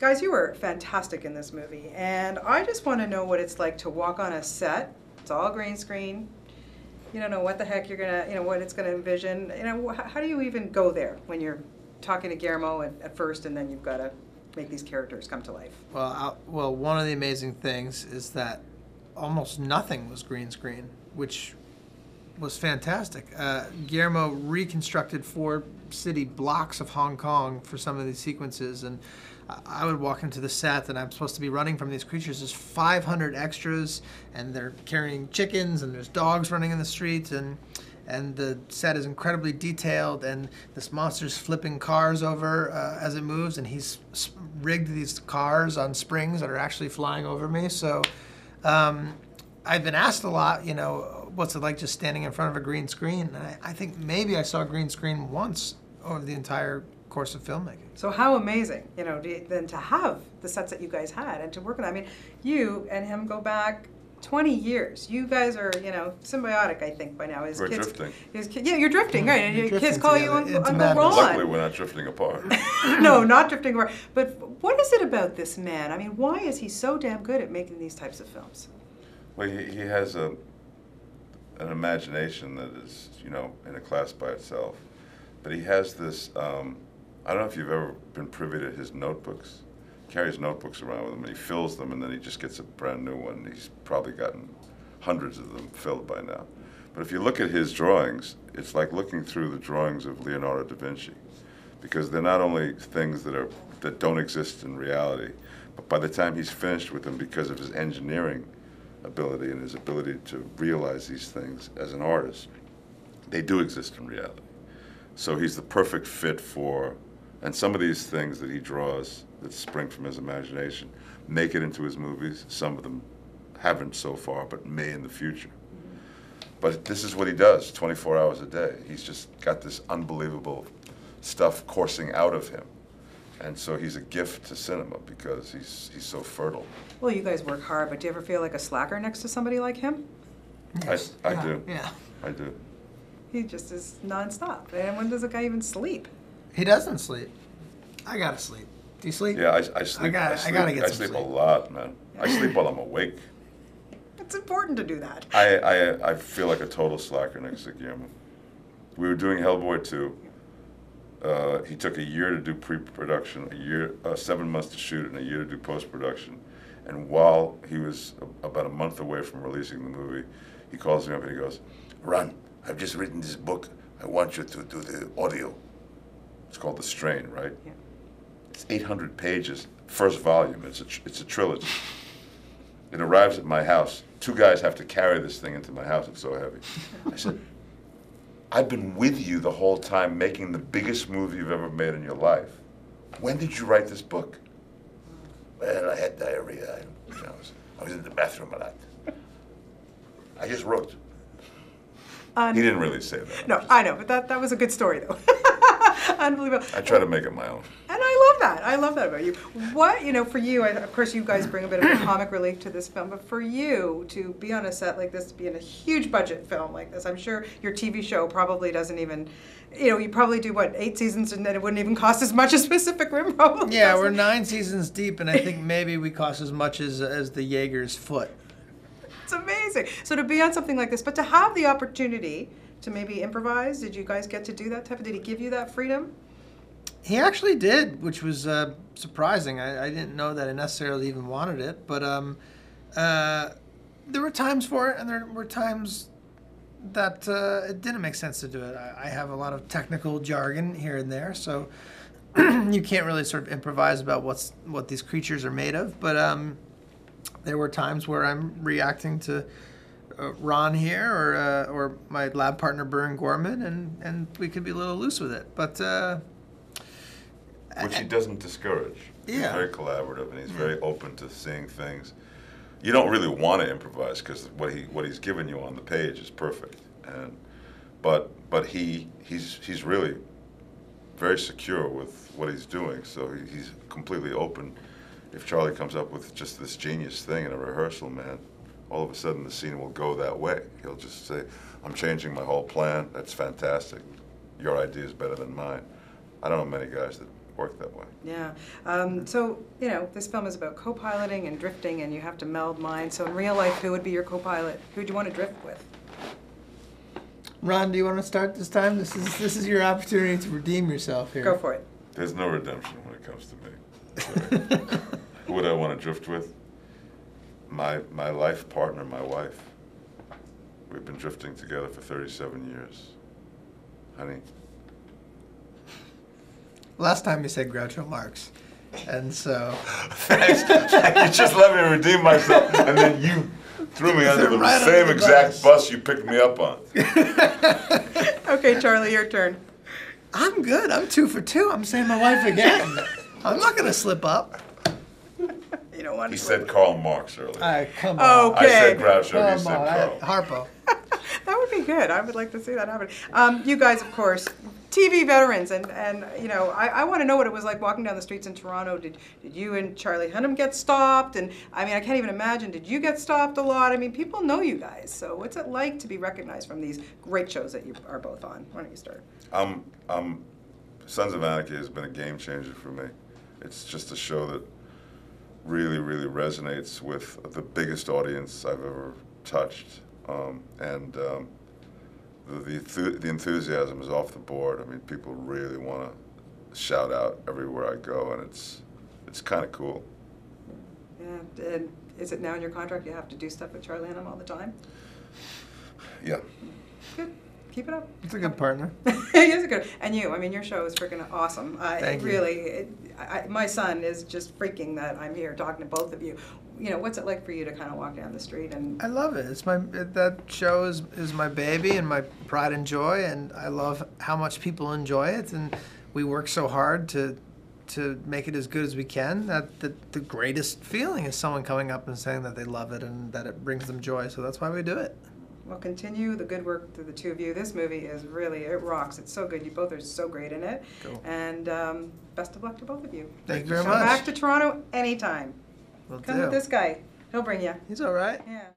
Guys, you were fantastic in this movie, and I just want to know what it's like to walk on a set. It's all green screen. You don't know what the heck you're gonna, what it's gonna envision. How do you even go there when you're talking to Guillermo at first, and then you've got to make these characters come to life? Well, one of the amazing things is that almost nothing was green screen, which was fantastic. Guillermo reconstructed 4 city blocks of Hong Kong for some of these sequences, and I would walk into the set and I'm supposed to be running from these creatures. There's 500 extras, and they're carrying chickens, and there's dogs running in the streets, and the set is incredibly detailed, and this monster's flipping cars over as it moves, and he's rigged these cars on springs that are actually flying over me. So I've been asked a lot, what's it like just standing in front of a green screen? And I think maybe I saw a green screen once over the entire course of filmmaking. So how amazing, then to have the sets that you guys had and to work on that. I mean, you and him go back 20 years. You guys are, symbiotic, I think, by now. We're drifting. Yeah, you're drifting, right? And your kids call you Uncle Ron. Luckily, we're not drifting apart. No, not drifting apart. But what is it about this man? I mean, why is he so damn good at making these types of films? Well, he has an imagination that is, in a class by itself. But he has this, I don't know if you've ever been privy to his notebooks. He carries notebooks around with him, and he fills them, and then he just gets a brand new one. He's probably gotten hundreds of them filled by now. But if you look at his drawings, it's like looking through the drawings of Leonardo da Vinci, because they're not only things that don't exist in reality, but by the time he's finished with them, because of his engineering ability and his ability to realize these things as an artist, they do exist in reality. So he's the perfect fit for, and some of these things that he draws that spring from his imagination make it into his movies. Some of them haven't so far, but may in the future. But this is what he does 24 hours a day. He's just got this unbelievable stuff coursing out of him. And so he's a gift to cinema because he's so fertile. Well, you guys work hard, but do you ever feel like a slacker next to somebody like him? Yes. I do. Yeah. I do. He just is nonstop. And when does a guy even sleep? He doesn't sleep. I gotta sleep. Do you sleep? Yeah, I sleep. I gotta get some sleep. sleep. A lot, man. I sleep while I'm awake. It's important to do that. I feel like a total slacker next to Guillermo. We were doing Hellboy 2. He took a year to do pre-production, 7 months to shoot it, and a year to do post-production. And while he was about a month away from releasing the movie, he calls me up and he goes, "Ron, I've just written this book. I want you to do the audio." It's called The Strain, right? Yeah. It's 800 pages, first volume. It's a trilogy. It arrives at my house. 2 guys have to carry this thing into my house. It's so heavy. I said, "I've been with you the whole time making the biggest movie you've ever made in your life. When did you write this book?" "Well, I had diarrhea. I was in the bathroom a lot. I just wrote." He didn't really say that. No, I know, but that was a good story, though. Unbelievable. I try to make it my own. And I love that. I love that about you. What, for you, of course, you guys bring a bit of a comic relief to this film, but for you to be on a set like this, to be in a huge budget film like this, I'm sure your TV show probably doesn't even, you probably do, 8 seasons, and then it wouldn't even cost as much as Pacific Rim probably. Yeah, we're 9 seasons deep, and I think maybe we cost as much as the Jaegers' foot. It's amazing. So to be on something like this, but to have the opportunity to maybe improvise, did you guys get to do that did he give you that freedom? He actually did, which was surprising. I didn't know that I necessarily even wanted it, but there were times for it, and there were times that it didn't make sense to do it. I have a lot of technical jargon here and there, so you can't really sort of improvise about what these creatures are made of, but there were times where I'm reacting to Ron here or my lab partner Bern Gorman, and we could be a little loose with it. But which he doesn't discourage. Yeah. He's very collaborative, and he's very open to seeing things. You don't really want to improvise because what he's given you on the page is perfect, but he's really very secure with what he's doing. So he's completely open. If Charlie comes up with just this genius thing in a rehearsal, man, all of a sudden the scene will go that way. He'll just say, "I'm changing my whole plan. That's fantastic. Your idea is better than mine." I don't know many guys that work that way. Yeah. So, you know, this film is about co-piloting and drifting, and you have to meld minds. So in real life, who would be your co-pilot? Who do you want to drift with? Ron, do you want to start this time? This is your opportunity to redeem yourself here. Go for it. There's no redemption when it comes to me. Sorry. Who would I want to drift with? My life partner, my wife. We've been drifting together for 37 years. Honey. Last time you said Groucho Marx, and so... Thanks. You just let me redeem myself, and then you threw me under the Right same under the exact bus you picked me up on. Okay, Charlie, your turn. I'm good. I'm 2 for 2. I'm saying my wife again. I'm not going to slip up. You don't want He to. said Karl Marx earlier. Come on. Okay. I said Groucho, Come he said on. Karl. Harpo. That would be good. I would like to see that happen. You guys, of course, TV veterans, and you know, I want to know what it was like walking down the streets in Toronto. Did you and Charlie Hunnam get stopped? And I mean, I can't even imagine. Did you get stopped a lot? I mean, people know you guys. So what's it like to be recognized from these great shows that you are both on? Why don't you start? Sons of Anarchy has been a game changer for me. It's just a show that really, really resonates with the biggest audience I've ever touched. The enthusiasm is off the board. I mean, people really want to shout out everywhere I go, and it's kind of cool. Yeah. And is it now in your contract you have to do stuff with Charlie Hunnam all the time? Yeah. Good. Keep it up. It's a good partner. He is good. And you, I mean, your show is freaking awesome. Thank you. Really, my son is just freaking that I'm here talking to both of you. You know, what's it like for you to kind of walk down the street and... I love it. That show is my baby and my pride and joy, and I love how much people enjoy it, and we work so hard to make it as good as we can. That the greatest feeling is someone coming up and saying that they love it and that it brings them joy. So that's why we do it. Well, continue the good work through the two of you. This movie is really, it rocks. It's so good. You both are so great in it. Cool. And best of luck to both of you. Thank you very Come much. back to Toronto anytime. Will Come do. with this guy. He'll bring you. He's all right. Yeah.